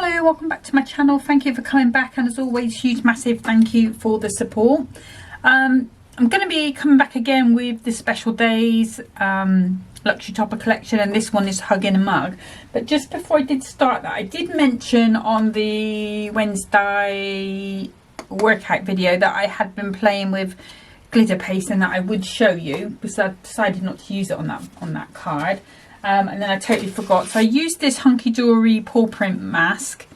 Hello, welcome back to my channel. Thank you for coming back, and as always, huge massive thank you for the support. I'm going to be coming back again with the special days luxury topper collection, and this one is Hug in a Mug. But just before I did start that, I did mention on the Wednesday workout video that I had been playing with glitter paste and that I would show you, because I decided not to use it on that card. And then I totally forgot. So I used this Hunkydory paw print mask,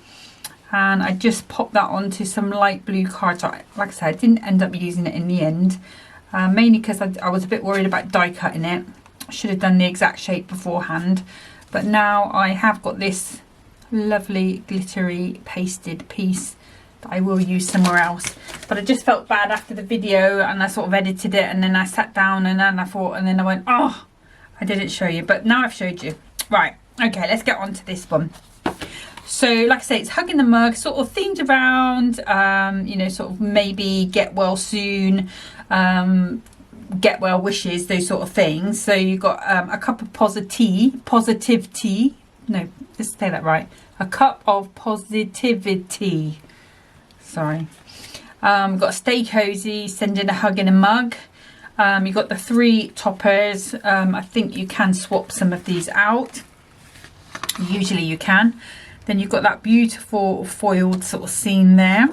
and I just popped that onto some light blue cards. Like I said, I didn't end up using it in the end, mainly because I was a bit worried about die cutting it. I should have done the exact shape beforehand. But now I have got this lovely glittery pasted piece that I will use somewhere else. But I just felt bad after the video, and I sort of edited it, and then I sat down and then I thought, and then I went, oh, I didn't show you, but now I've showed you. Right, okay, let's get on to this one. So like I say, it's Hug in the Mug, sort of themed around, you know, sort of maybe get well soon, get well wishes, those sort of things. So you've got a cup of positivity. No, let's say that right. A cup of positivity. Sorry. Got a Stay Cozy, sending a hug in a mug. You've got the 3 toppers. I think you can swap some of these out. Usually you can. Then you've got that beautiful foiled sort of scene there.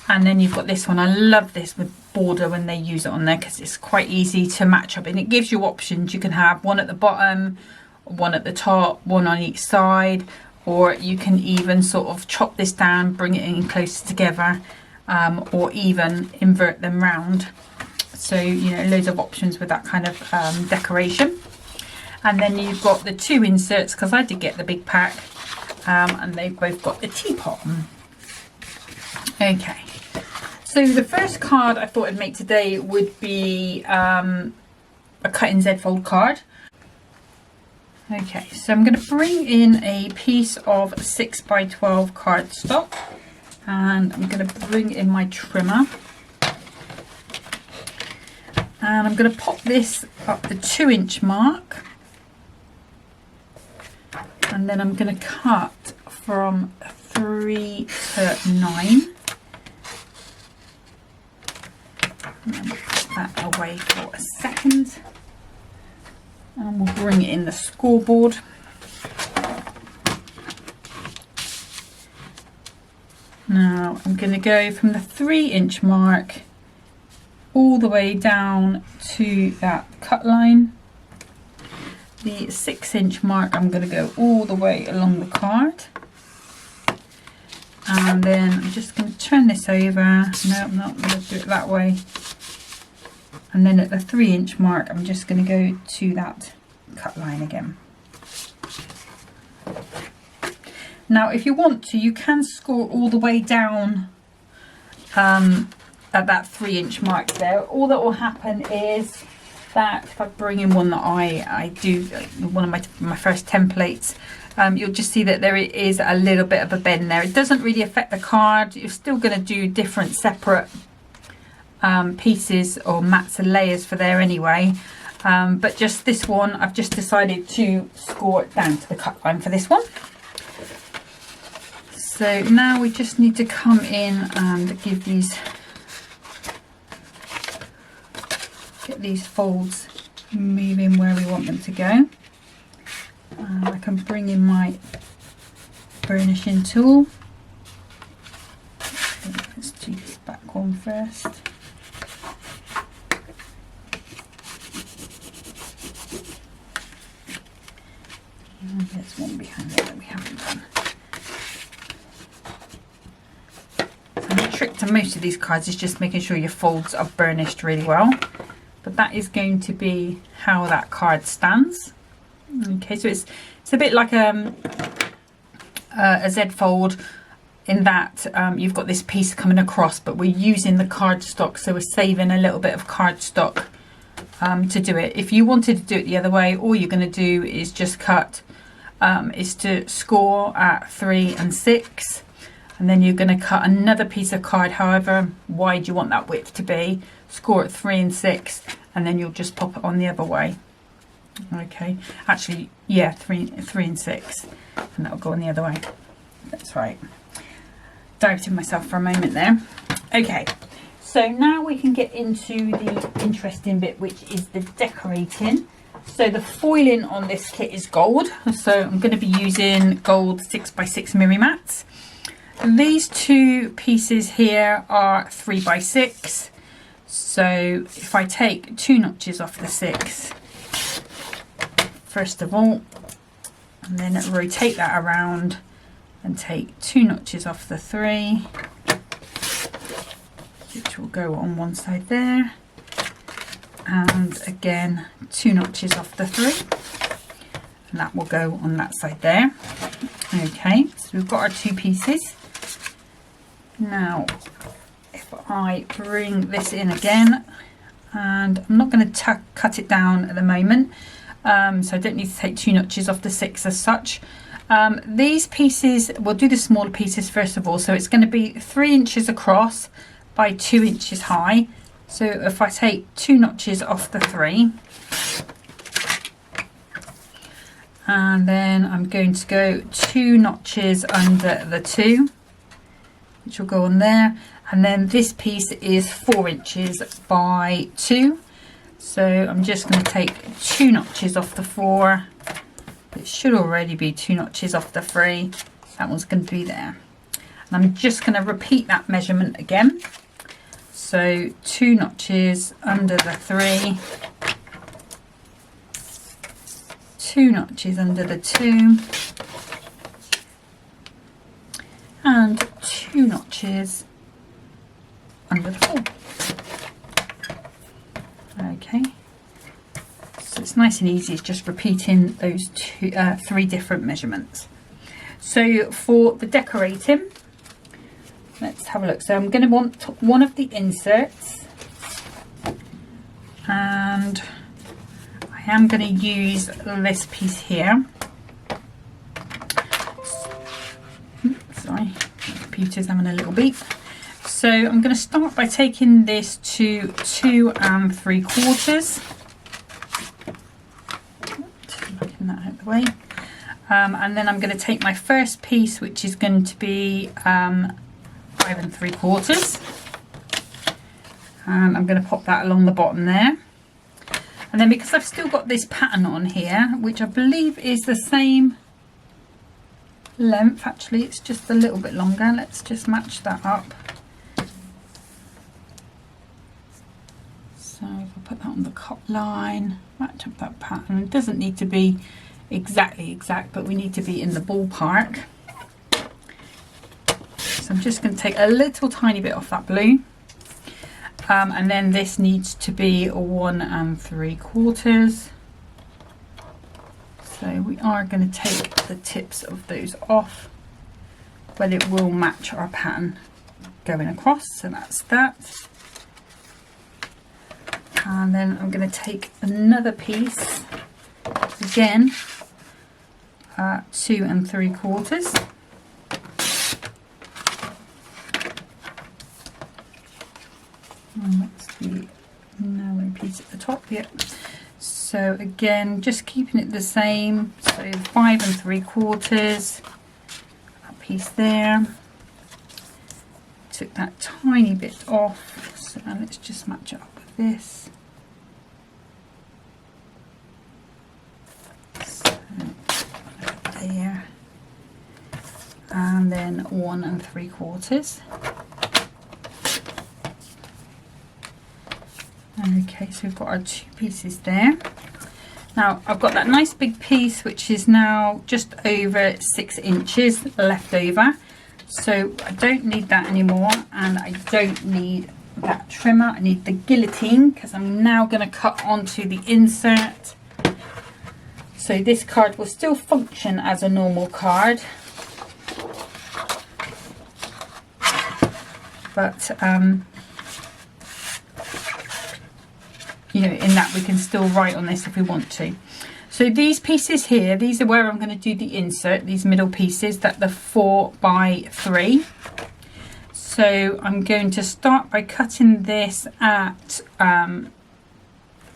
And then you've got this one. I love this with border when they use it on there, because it's quite easy to match up. And it gives you options. You can have one at the bottom, one at the top, one on each side. Or you can even sort of chop this down, bring it in closer together. Or even invert them round. So, you know, loads of options with that kind of decoration. And then you've got the 2 inserts, because I did get the big pack, and they've both got the teapot. Okay, so the first card I thought I'd make today would be a cut-in Z-fold card. Okay, so I'm going to bring in a piece of 6x12 cardstock, and I'm going to bring in my trimmer. And I'm going to pop this up the 2-inch mark, and then I'm going to cut from 3 to 9. And then put that away for a second, and we'll bring it in the scoreboard. Now I'm going to go from the 3-inch mark all the way down to that cut line. The 6-inch mark, I'm going to go all the way along the card, and then I'm just going to turn this over. No, I'm not going to do it that way. And then at the 3-inch mark, I'm just going to go to that cut line again. Now if you want to, you can score all the way down at that 3-inch mark there. All that will happen is that if I bring in one that I do, one of my first templates, you'll just see that there is a little bit of a bend there. It doesn't really affect the card. You're still going to do different separate pieces or mats and layers for there anyway, but just this one, I've just decided to score it down to the cut line for this one. So now we just need to come in and give these, get these folds moving where we want them to go. I can bring in my burnishing tool. Let's do this back one first. And there's one behind there that we haven't done. The trick to most of these cards is just making sure your folds are burnished really well. But that is going to be how that card stands. Okay, so it's a bit like a Z fold in that you've got this piece coming across, but we're using the cardstock, so we're saving a little bit of cardstock to do it. If you wanted to do it the other way, all you're going to do is just cut, is to score at 3 and 6. And then you're going to cut another piece of card, however wide you want that width to be, score at 3 and 6, and then you'll just pop it on the other way. Okay, actually, yeah, 3 and 6, and that'll go on the other way. That's right. Doubted myself for a moment there. Okay, so now we can get into the interesting bit, which is the decorating. So the foiling on this kit is gold, so I'm going to be using gold 6x6 Miri mats. These two pieces here are 3x6. So if I take 2 notches off the 6, first of all, and then rotate that around and take 2 notches off the 3, which will go on one side there, and again 2 notches off the 3, and that will go on that side there. Okay, so we've got our 2 pieces. Now if I bring this in again, and I'm not going to cut it down at the moment, so I don't need to take 2 notches off the 6 as such. These pieces, we'll do the smaller pieces first of all, so it's going to be 3 inches across by 2 inches high. So if I take 2 notches off the 3, and then I'm going to go 2 notches under the 2, which will go on there, and then this piece is 4 inches by 2, so I'm just going to take 2 notches off the 4. It should already be 2 notches off the 3. That one's going to be there, and I'm just going to repeat that measurement again. So 2 notches under the 3, 2 notches under the 2, and 2 notches under the 4. Okay, so it's nice and easy. It's just repeating those 3 different measurements. So for the decorating, let's have a look. So I'm going to want one of the inserts, and I am going to use this piece here. Sorry, the computer's having a little beep. So I'm going to start by taking this to 2 3/4. Taking that out of the way. And then I'm going to take my first piece, which is going to be 5 3/4, and I'm going to pop that along the bottom there. And then because I've still got this pattern on here, which I believe is the same length, actually it's just a little bit longer, let's just match that up. So if I put that on the cot line, match up that pattern. It doesn't need to be exactly exact, but we need to be in the ballpark. So I'm just going to take a little tiny bit off that blue, and then this needs to be 1 3/4. So we are going to take the tips of those off, but it will match our pattern going across. So that's that. And then I'm going to take another piece, again 2 3/4. And that's the narrow piece at the top. Yep. So again, just keeping it the same. So 5 3/4. That piece there. Took that tiny bit off. So let's just match it up with this. So there. And then 1 3/4. Okay, so we've got our 2 pieces there. Now I've got that nice big piece, which is now just over 6 inches left over. So I don't need that anymore, and I don't need that trimmer. I need the guillotine, because I'm now going to cut onto the insert. So this card will still function as a normal card, but you know, in that we can still write on this if we want to. So these pieces here, these are where I'm going to do the insert, these middle pieces, that the 4 by 3. So I'm going to start by cutting this at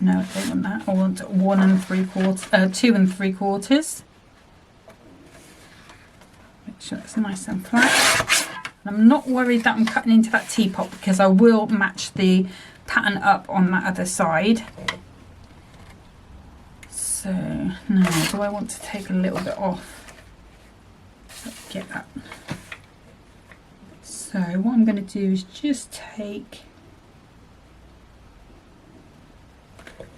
no, I don't want that. I want 1 3/4, 2 3/4, sure it's nice and flat. And I'm not worried that I'm cutting into that teapot because I will match the pattern up on that other side. So now, do I want to take a little bit off? Let's get that. So what I'm going to do is just take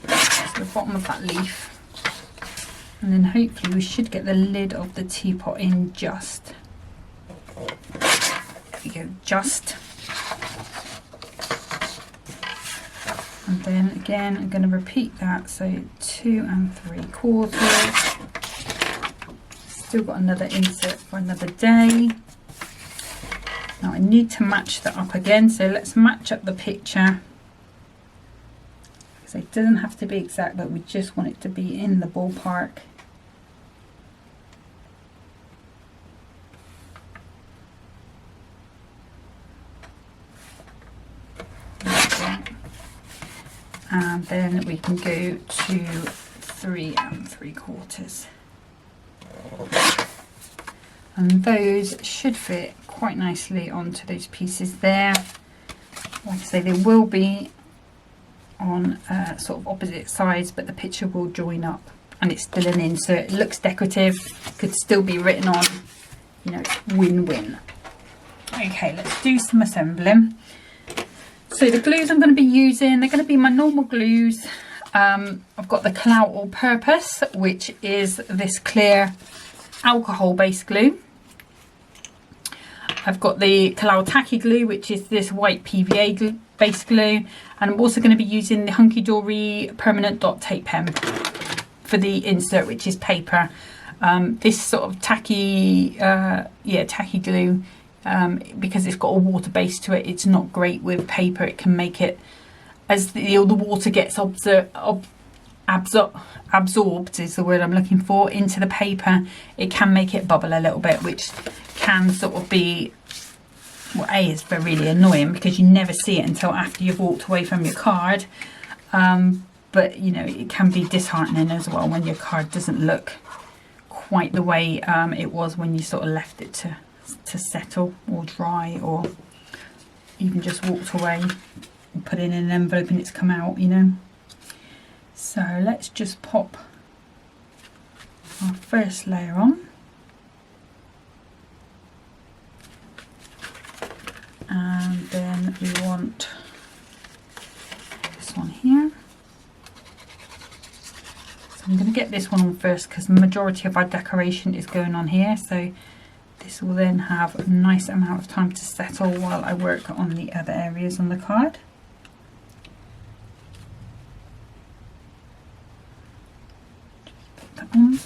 to the bottom of that leaf, and then hopefully we should get the lid of the teapot in just. There we go, just. And then again I'm going to repeat that, so 2 3/4. Still got another insert for another day. Now I need to match that up again, so let's match up the picture. So it doesn't have to be exact, but we just want it to be in the ballpark. And then we can go to 3 3/4. And those should fit quite nicely onto those pieces there. Like I say, they will be on sort of opposite sides, but the picture will join up, and it's still an insert. It looks decorative, could still be written on, you know, it's win-win. Okay, let's do some assembling. So the glues I'm going to be using, they're going to be my normal glues. I've got the Clout All Purpose, which is this clear alcohol based glue. I've got the Clout Tacky Glue, which is this white PVA based glue, and I'm also going to be using the Hunkydory permanent dot tape pen for the insert, which is paper. This sort of tacky glue, because it's got a water base to it, it's not great with paper. It can make it, as the water gets absorbed is the word I'm looking for, into the paper, it can make it bubble a little bit, which can sort of be, well, A, is really annoying because you never see it until after you've walked away from your card, but you know, it can be disheartening as well when your card doesn't look quite the way it was when you sort of left it to settle or dry, or even just walked away and put it in an envelope and it's come out, you know. So let's just pop our first layer on, and then we want this one here. So I'm going to get this one on first because the majority of our decoration is going on here, so this will then have a nice amount of time to settle while I work on the other areas on the card. Just put that on.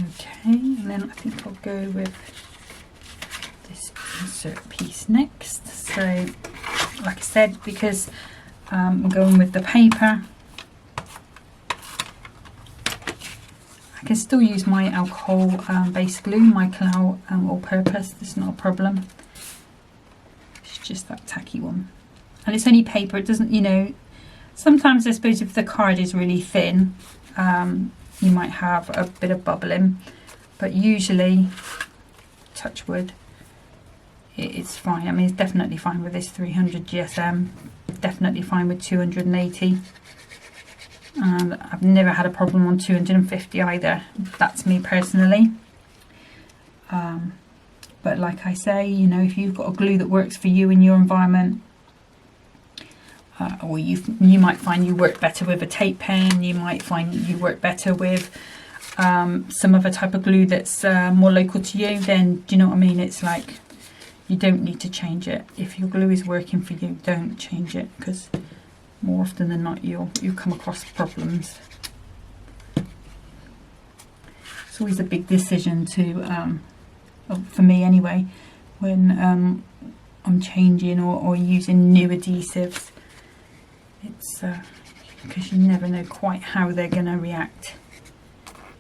Okay, and then I think I'll go with this insert piece next. So, like I said, because I'm going with the paper, I can still use my alcohol based glue, my Clout All Purpose. It's not a problem. It's just that tacky one, and it's only paper. It doesn't, you know, sometimes I suppose if the card is really thin, you might have a bit of bubbling, but usually, touch wood, it's fine. I mean, it's definitely fine with this 300 GSM, definitely fine with 280. And I've never had a problem on 250 either. That's me personally. But like I say, you know, if you've got a glue that works for you in your environment, or you might find you work better with a tape pen, you might find you work better with some other type of glue that's more local to you, then do you know what I mean? It's like, you don't need to change it. If your glue is working for you, don't change it, because more often than not you'll come across problems. It's always a big decision to for me anyway, when I'm changing or using new adhesives. It's because you never know quite how they're going to react,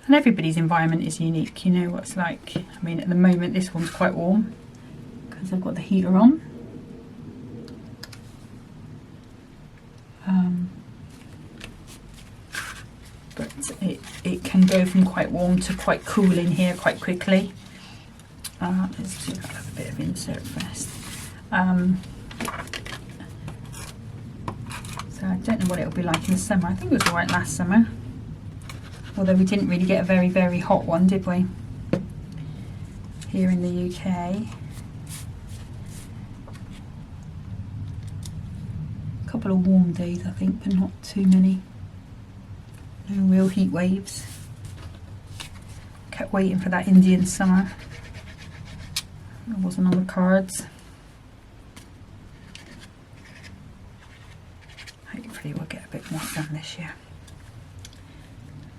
and everybody's environment is unique. You know what it's like. I mean, at the moment this one's quite warm because I've got the heater on. But it can go from quite warm to quite cool in here quite quickly. Let's do that with a bit of insert first. So I don't know what it'll be like in the summer. I think it was alright last summer, although we didn't really get a very, very hot one, did we? Here in the UK. A couple of warm days, I think, but not too many. No real heat waves. Kept waiting for that Indian summer. It wasn't on the cards. Hopefully we'll get a bit more sun this year.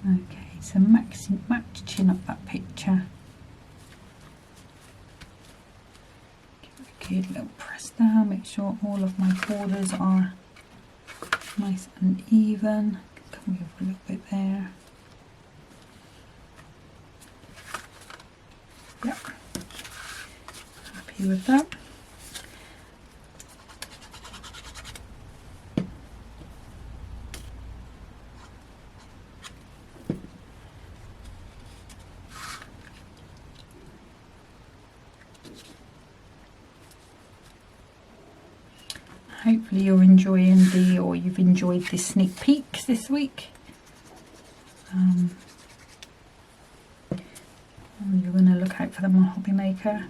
Okay, so matching up that picture. Give it a good little press down, make sure all of my borders are nice and even. Come over a little bit there. Yep. Happy with that. Hopefully you're enjoying or you've enjoyed this sneak peek this week. You're going to look out for them on Hobby Maker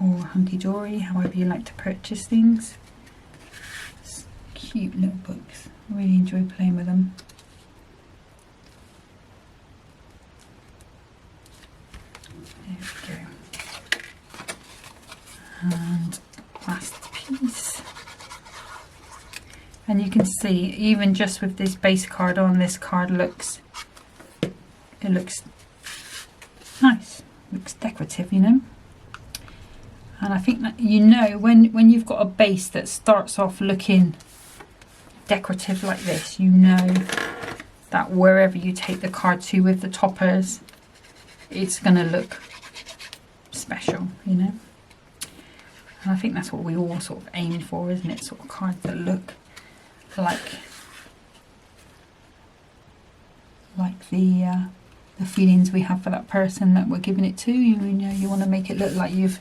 or Hunkydory, however you like to purchase things. It's cute little books. I really enjoy playing with them. There we go. And last piece. And you can see, even just with this base card on, this card looks nice, looks decorative, you know. And I think that, you know, when you've got a base that starts off looking decorative like this, you know that wherever you take the card to with the toppers, it's going to look special, you know. And I think that's what we all sort of aim for, isn't it? Sort of cards that look like the feelings we have for that person that we're giving it to. You know, you want to make it look like you've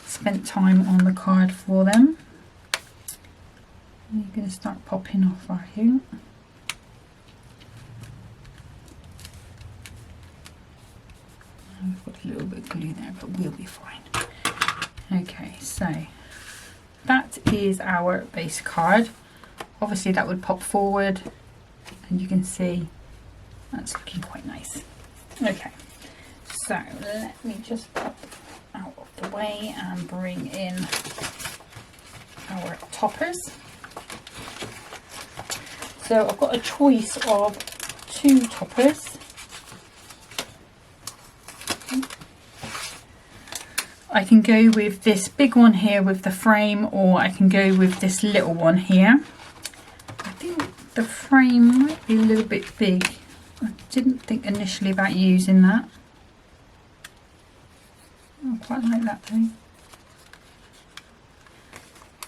spent time on the card for them. And you're going to start popping off, are you? I've got a little bit of glue there, but we'll be fine. Okay, so that is our base card. Obviously that would pop forward and you can see that's looking quite nice. Okay, so let me just pop out of the way and bring in our toppers. So I've got a choice of 2 toppers. I can go with this big one here with the frame, or I can go with this little one here. I think the frame might be a little bit big. I didn't think initially about using that. I quite like that though.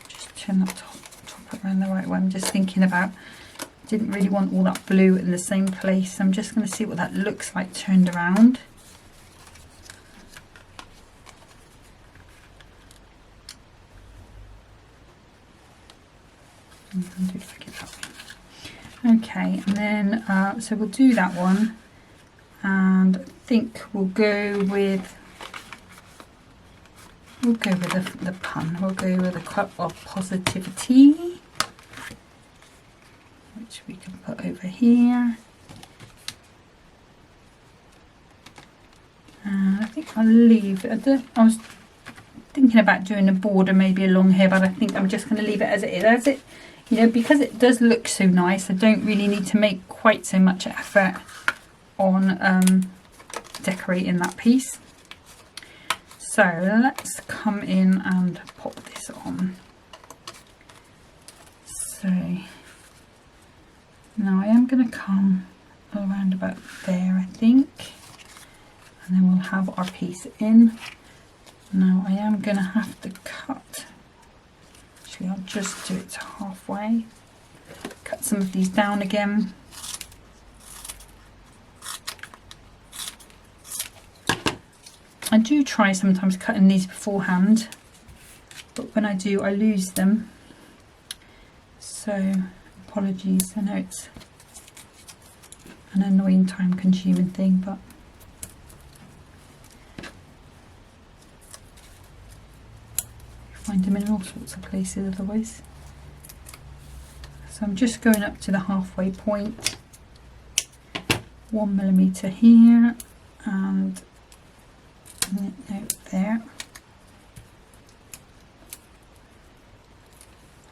Just turn that top around the right way. I'm just thinking about, didn't really want all that blue in the same place. I'm just going to see what that looks like turned around. Okay, and then so we'll do that one, and I think we'll go with the pun. We'll go with a cup of positivity, which we can put over here. And I think I'll leave it. I was thinking about doing a border maybe along here, but I think I'm just going to leave it as it is. You know, because it does look so nice, I don't really need to make quite so much effort on decorating that piece. So let's come in and pop this on. So now I am going to come around about there, I think, and then we'll have our piece in. Now I am going to have to cut. Actually, I'll just do it to halfway. Cut some of these down again. I do try sometimes cutting these beforehand, but when I do I lose them, so apologies. I know it's an annoying time consuming thing, but you find them in all sorts of places otherwise. So I'm just going up to the halfway point, 1 millimetre here and note there,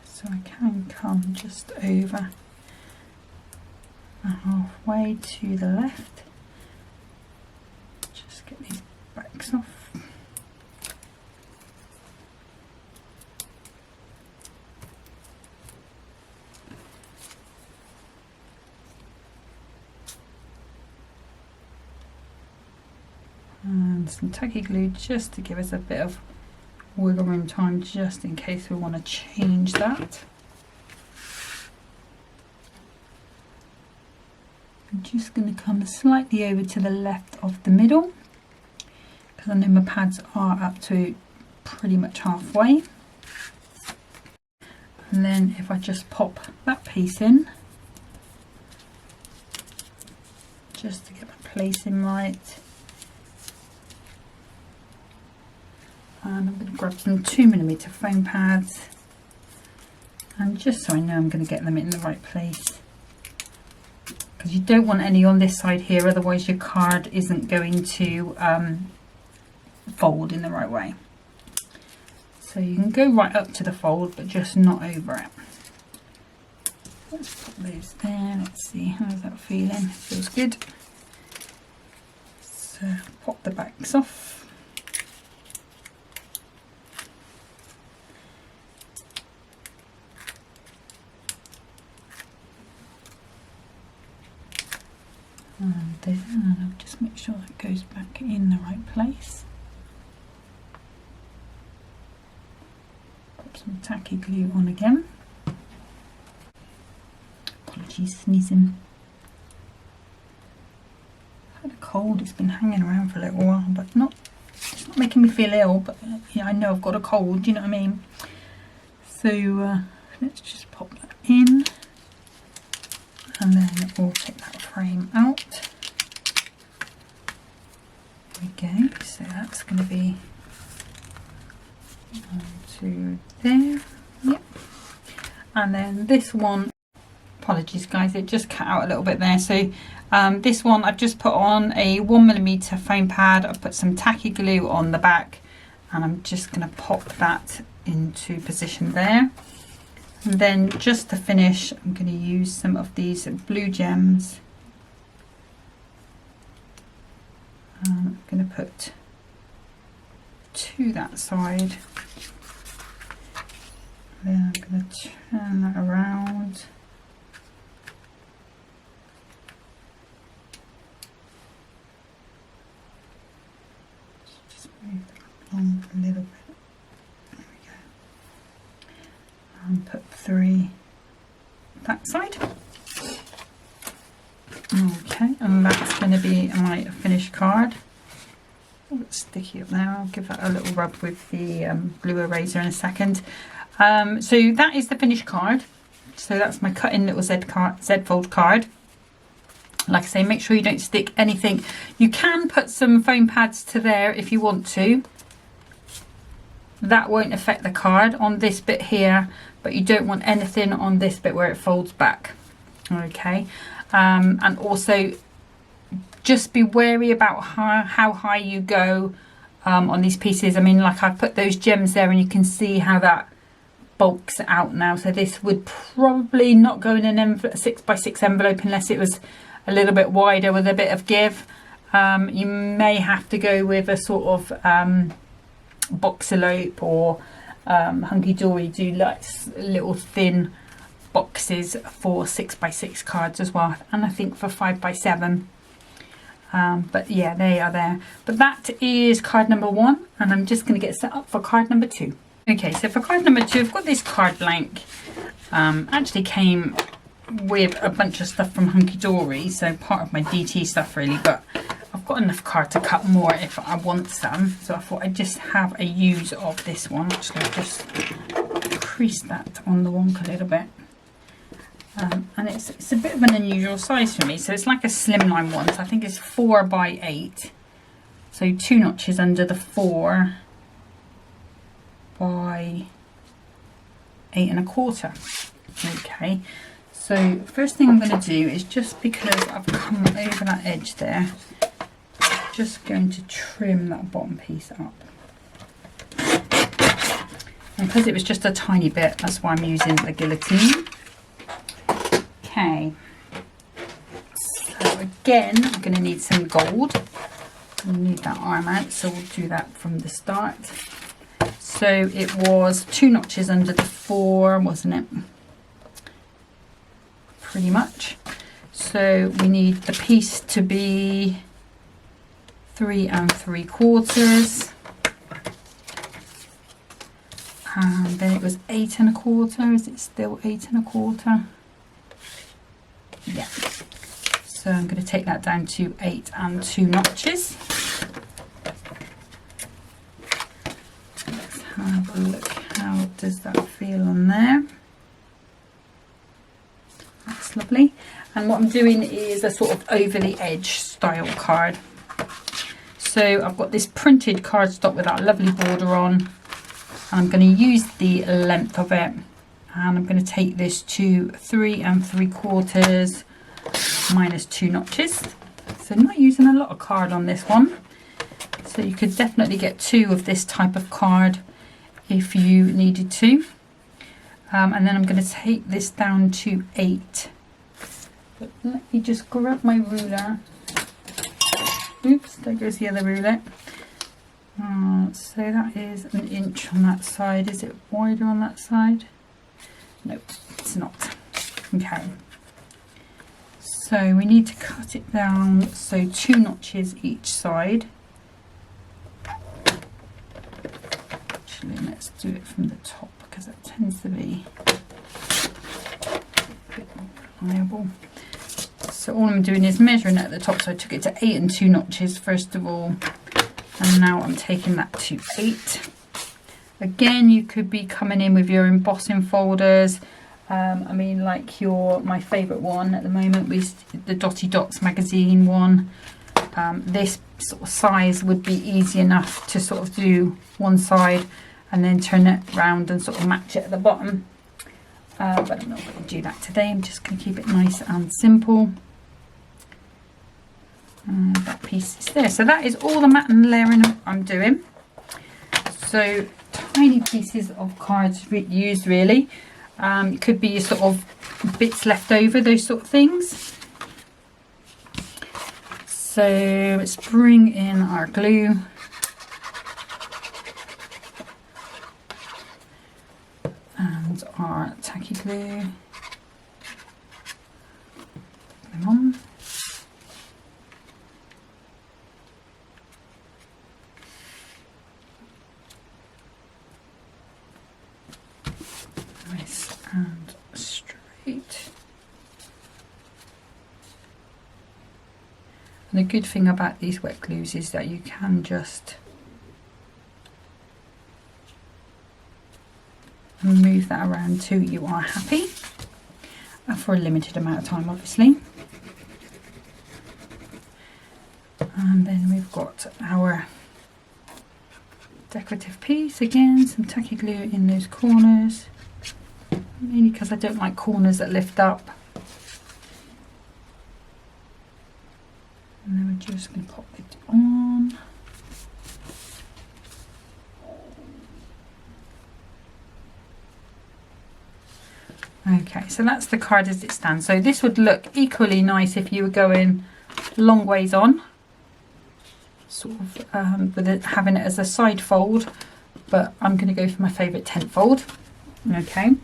so I can come just over halfway to the left. Just get these backs off. And some tacky glue just to give us a bit of wiggle room time, just in case we want to change that. I'm just going to come slightly over to the left of the middle, because I know my pads are up to pretty much halfway. And then if I just pop that piece in, just to get my placing right. And I'm going to grab some 2mm foam pads, and just so I know I'm going to get them in the right place, because you don't want any on this side here, otherwise your card isn't going to fold in the right way. So you can go right up to the fold, but just not over it. Let's put those there. Let's see, how's that feeling? Feels good. So pop the backs off. And there, and I'll just make sure that goes back in the right place. Pop some tacky glue on again. Apologies, sneezing. I've had a cold, it's been hanging around for a little while, but it's not making me feel ill, but yeah, I know I've got a cold, do you know what I mean? So let's just pop that in. And then we'll take that frame out. There we go. So that's going to be onto there. Yep. And then this one, apologies guys, it just cut out a little bit there. So this one I've just put on a 1mm foam pad. I've put some tacky glue on the back, and I'm just going to pop that into position there. And then just to finish, I'm going to use some of these blue gems. I'm going to put to that side. Then I'm going to turn that around. Just move that along a little bit. And put 3 that side. Okay, and that's going to be my finished card. Oh, it's sticky up there. I'll give that a little rub with the glue eraser in a second. So that is the finished card. So that's my cut-in little Z fold card. Like I say, make sure you don't stick anything. You can put some foam pads to there if you want to. That won't affect the card on this bit here, but you don't want anything on this bit where it folds back. Okay, and also just be wary about how high you go on these pieces. I mean, like I've put those gems there and you can see how that bulks out now. So this would probably not go in an 6x6 envelope unless it was a little bit wider with a bit of give. You may have to go with a sort of boxelope or Hunkydory, do like little thin boxes for 6x6 cards as well, and I think for 5x7. But yeah, they are there. But that is card number 1, and I'm just going to get set up for card number 2. Okay, so for card number 2, I've got this card blank. Actually came with a bunch of stuff from Hunkydory, so part of my DT stuff really, but I've got enough card to cut more if I want some, so I thought I'd just have a use of this one. Actually, I'll just crease that on the wonk a little bit. And it's a bit of an unusual size for me, so it's like a slimline one, so I think it's 4 by 8, so 2 notches under the 4 by 8 1/4. Okay, so first thing I'm going to do is, just because I've come over that edge there, just going to trim that bottom piece up. And because it was just a tiny bit, that's why I'm using the guillotine. Okay, so again, I'm going to need some gold. I need that arm out, so we'll do that from the start. So it was 2 notches under the 4, wasn't it? Pretty much. So we need the piece to be 3 3/4, and then it was 8 1/4. Is it still 8 1/4? Yeah. So I'm going to take that down to 8 2 notches. Let's have a look. How does that feel on there? That's lovely. And what I'm doing is a sort of over the edge style card. So I've got this printed cardstock with that lovely border on, and I'm going to use the length of it, and I'm going to take this to 3 3/4 minus 2 notches. So not using a lot of card on this one, so you could definitely get 2 of this type of card if you needed to. And then I'm going to take this down to 8. But let me just grab my ruler. Oops, there goes the other ruler. So that is 1 inch on that side. Is it wider on that side? No, it's not. Okay. So we need to cut it down, so 2 notches each side. Actually, let's do it from the top, because that tends to be a bit more reliable. So all I'm doing is measuring at the top, so I took it to 8 2 notches first of all, and now I'm taking that to 8. Again, you could be coming in with your embossing folders. I mean, like my favourite one at the moment was the Dotty Dots magazine one. This sort of size would be easy enough to sort of do one side and then turn it round and sort of match it at the bottom. But I'm not going to do that today. I'm just going to keep it nice and simple. And that piece is there. So that is all the mat and layering I'm doing. So tiny pieces of cards used really. It could be sort of bits left over, those sort of things. So let's bring in our glue. And our tacky glue. Put them on. Nice and straight. And the good thing about these wet glues is that you can just move that around till you are happy, for a limited amount of time obviously. And then we've got our decorative piece, again some tacky glue in those corners, mainly because I don't like corners that lift up. And then we're just going to pop it on. Okay, so that's the card as it stands. So this would look equally nice if you were going long ways on, sort of with it, having it as a side fold, but I'm going to go for my favourite tent fold. Okay,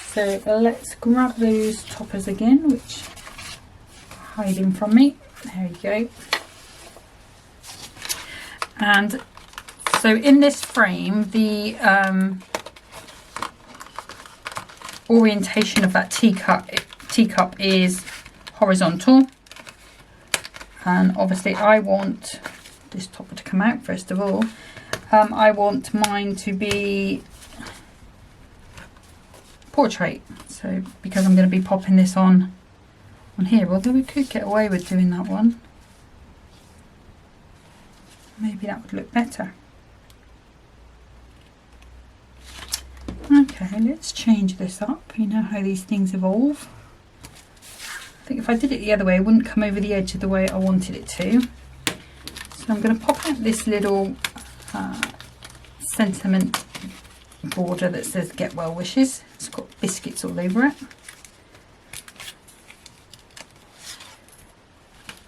so let's grab those toppers again, which are hiding from me. There you go. And so in this frame, the orientation of that teacup is horizontal. and obviously I want this topper to come out first of all. I want mine to be portrait, so because I'm going to be popping this on here, although we could get away with doing that one. Maybe that would look better. Okay, let's change this up. You know how these things evolve. I think if I did it the other way, it wouldn't come over the edge of the way I wanted it to. So I'm going to pop out this little sentiment border that says "Get Well Wishes." It's got biscuits all over it.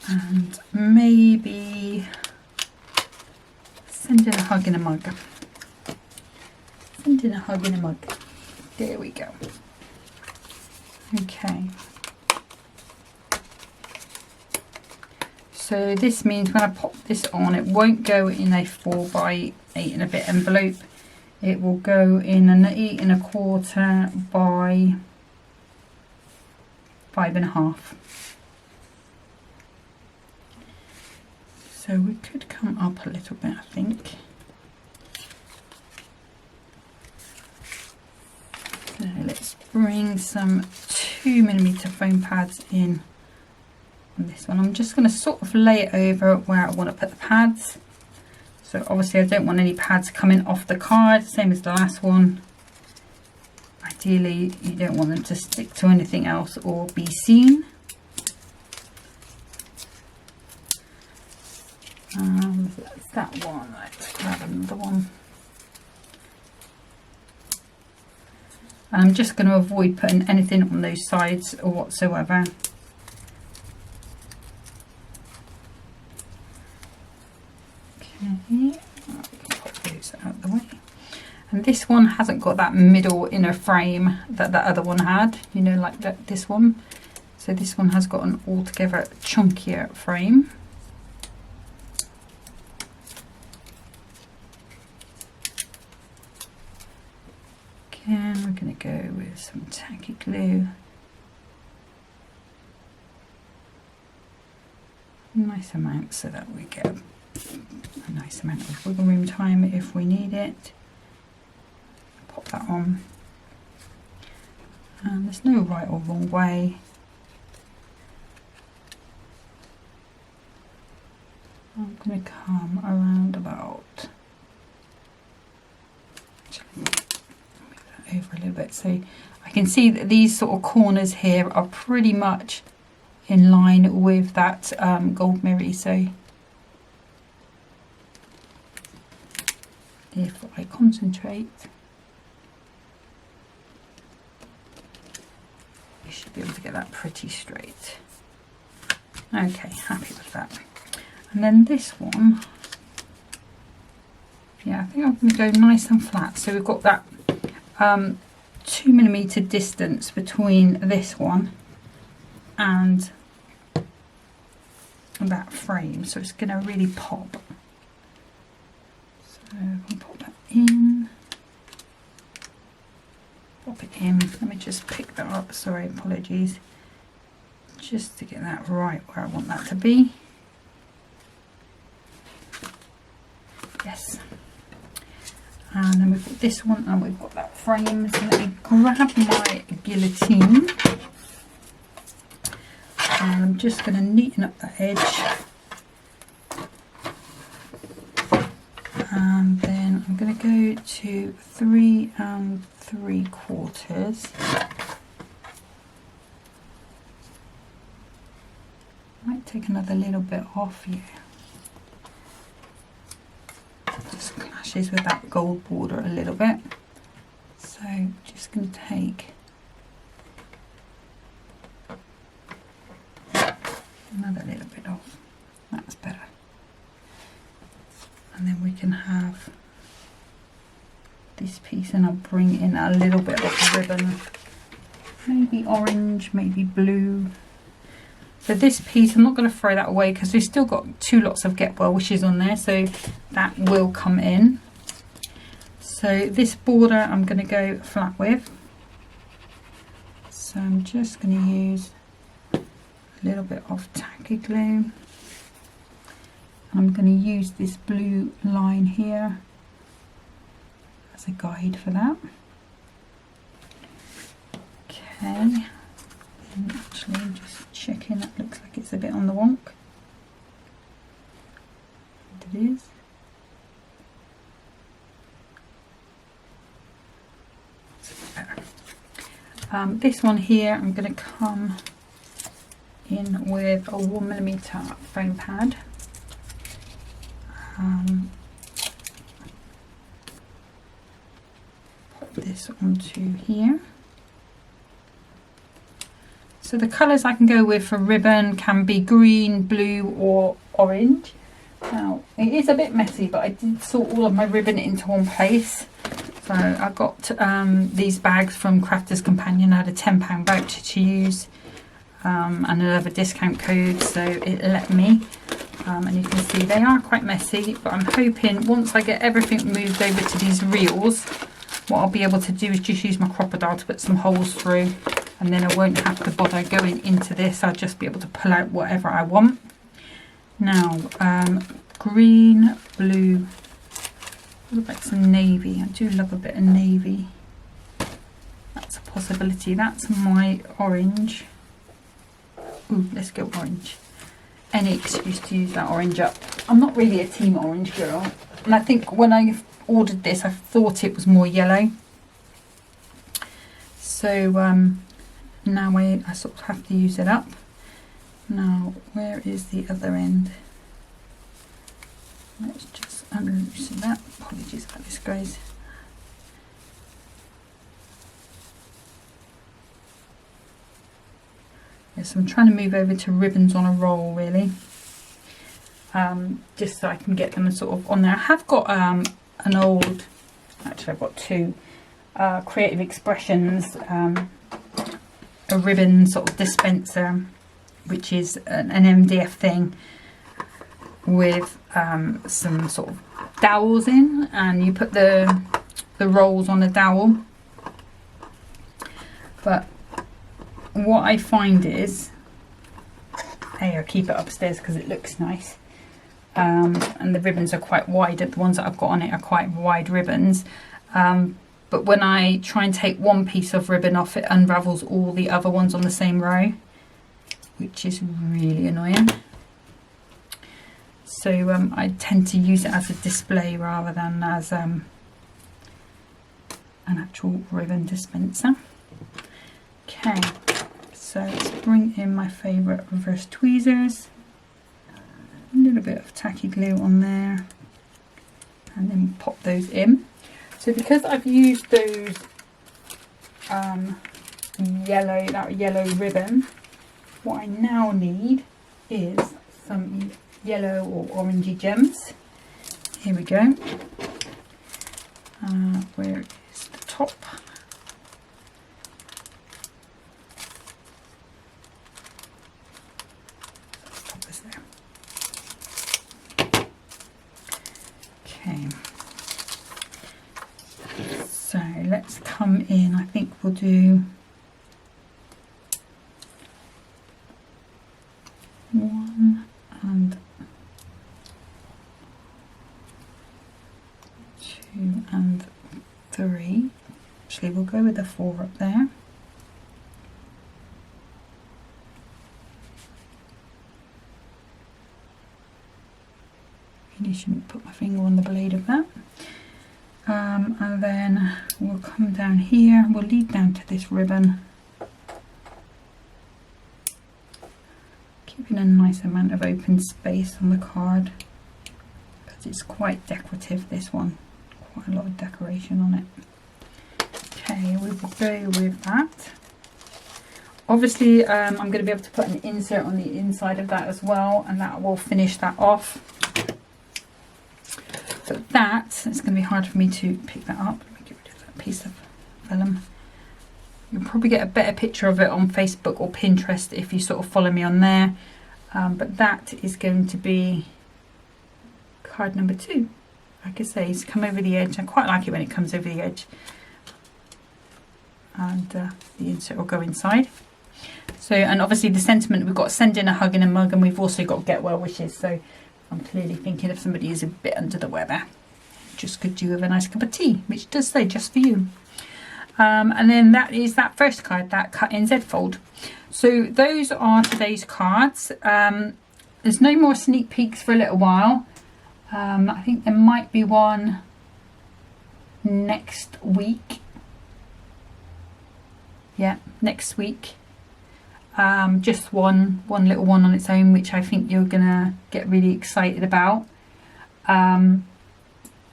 And maybe send in a hug in a mug. Send in a hug in a mug. There we go. Okay. So this means when I pop this on, it won't go in a 4x8 and a bit envelope. It will go in an 8 1/4 by 5 1/2. So we could come up a little bit, I think. So let's bring some 2mm foam pads in on this one. I'm just going to sort of lay it over where I want to put the pads. So obviously I don't want any pads coming off the card, same as the last one. Ideally you don't want them to stick to anything else or be seen. That's that one. Let's grab another one. And I'm just going to avoid putting anything on those sides or whatsoever. Okay, pop those out of the way. And this one hasn't got that middle inner frame that the other one had, you know, like this one. So this one has got an altogether chunkier frame. Again, we're going to go with some tacky glue. Nice amount so that we get a nice amount of wiggle room time if we need it. Pop that on. And there's no right or wrong way. I'm going to come around about, over a little bit so I can see that these sort of corners here are pretty much in line with that gold mirror. So if I concentrate, you should be able to get that pretty straight. Okay, happy with that. And then this one, yeah, I think I'm going to go nice and flat. So we've got that 2mm distance between this one and that frame, so it's going to really pop. So I'll pop that in, pop it in. Let me just pick that up, sorry, apologies, just to get that right where I want that to be. Yes. And then we've got this one and we've got that frame. So let me grab my guillotine. And I'm just going to neaten up that edge. And then I'm going to go to 3 3/4. Might take another little bit off here. Just clashes with that gold border a little bit, so just going to take another little bit off. That's better. And then we can have this piece, and I'll bring in a little bit of ribbon, maybe orange, maybe blue. So this piece, I'm not going to throw that away because we've still got 2 lots of Get Well Wishes on there, so that will come in. So this border I'm going to go flat with. So I'm just going to use a little bit of tacky glue. I'm going to use this blue line here as a guide for that. Okay, and actually just checking, that looks like it's a bit on the wonk. And it is. This one here, I'm going to come in with a 1mm foam pad. Pop this onto here. So the colours I can go with for ribbon can be green, blue or orange. Now it is a bit messy, but I did sort all of my ribbon into one place. So I got these bags from Crafter's Companion. I had a £10 voucher to use and another discount code, so it let me. And you can see they are quite messy, but I'm hoping once I get everything moved over to these reels, what I'll be able to do is just use my crocodile to put some holes through, and then I won't have to bother going into this. I'll just be able to pull out whatever I want. Now, green, blue, what about some navy? I do love a bit of navy. That's a possibility. That's my orange. Ooh, let's go orange. Any excuse to use that orange up. I'm not really a team orange girl, and I think when I ordered this I thought it was more yellow, so now I sort of have to use it up. Now where is the other end? Let's just unloosen that. Apologies about this, guys. Yes, I'm trying to move over to ribbons on a roll, really, just so I can get them sort of on there. I have got an old, actually I've got two Creative Expressions, a ribbon sort of dispenser, which is an MDF thing with some sort of dowels in, and you put the rolls on the dowel. But what I find is, hey, I keep it upstairs because it looks nice, and the ribbons are quite wide. The ones that I've got on it are quite wide ribbons, but when I try and take one piece of ribbon off, it unravels all the other ones on the same row, which is really annoying. So I tend to use it as a display rather than as an actual ribbon dispenser. Okay, so let's bring in my favourite reverse tweezers, a little bit of tacky glue on there, and then pop those in. So because I've used those yellow ribbon, what I now need is some yellow or orangey gems. Here we go. Where is the top? Okay, so let's come in. I think we'll do one and two and three. Actually, we'll go with the 4 up there. Really shouldn't put my finger on the blade of that. And then we'll come down here, we'll lead down to this ribbon, keeping a nice amount of open space on the card because it's quite decorative, this one, quite a lot of decoration on it. Okay, we will go with that. Obviously I'm going to be able to put an insert on the inside of that as well, and that will finish that off. But that, it's going to be hard for me to pick that up. Let me get rid of that piece of vellum. You'll probably get a better picture of it on Facebook or Pinterest if you sort of follow me on there. But that is going to be card number 2. Like I say, it's come over the edge. I quite like it when it comes over the edge. And the insert will go inside. So, and obviously the sentiment, we've got send in a hug and a mug, and we've also got get well wishes. So I'm clearly thinking of somebody who's a bit under the weather. Just could do with a nice cup of tea, which does say just for you. And then that is that first card, that cut in Z fold. So those are today's cards. There's no more sneak peeks for a little while. I think there might be one next week. Yeah, next week. Just one little one on its own, which I think you're gonna get really excited about.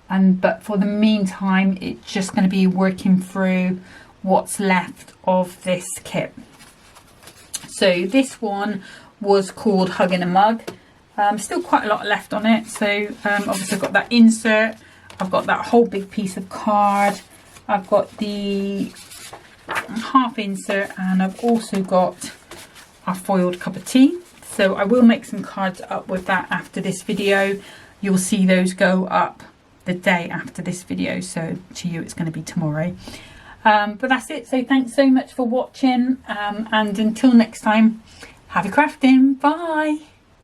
But for the meantime, it's just going to be working through what's left of this kit. So this one was called Hug in a Mug. Still quite a lot left on it. So obviously I've got that insert, I've got that whole big piece of card, I've got the half insert, and I've also got a foiled cup of tea. So I will make some cards up with that after this video. You'll see those go up the day after this video, so to you it's going to be tomorrow. But that's it. So thanks so much for watching, and until next time, happy crafting. Bye.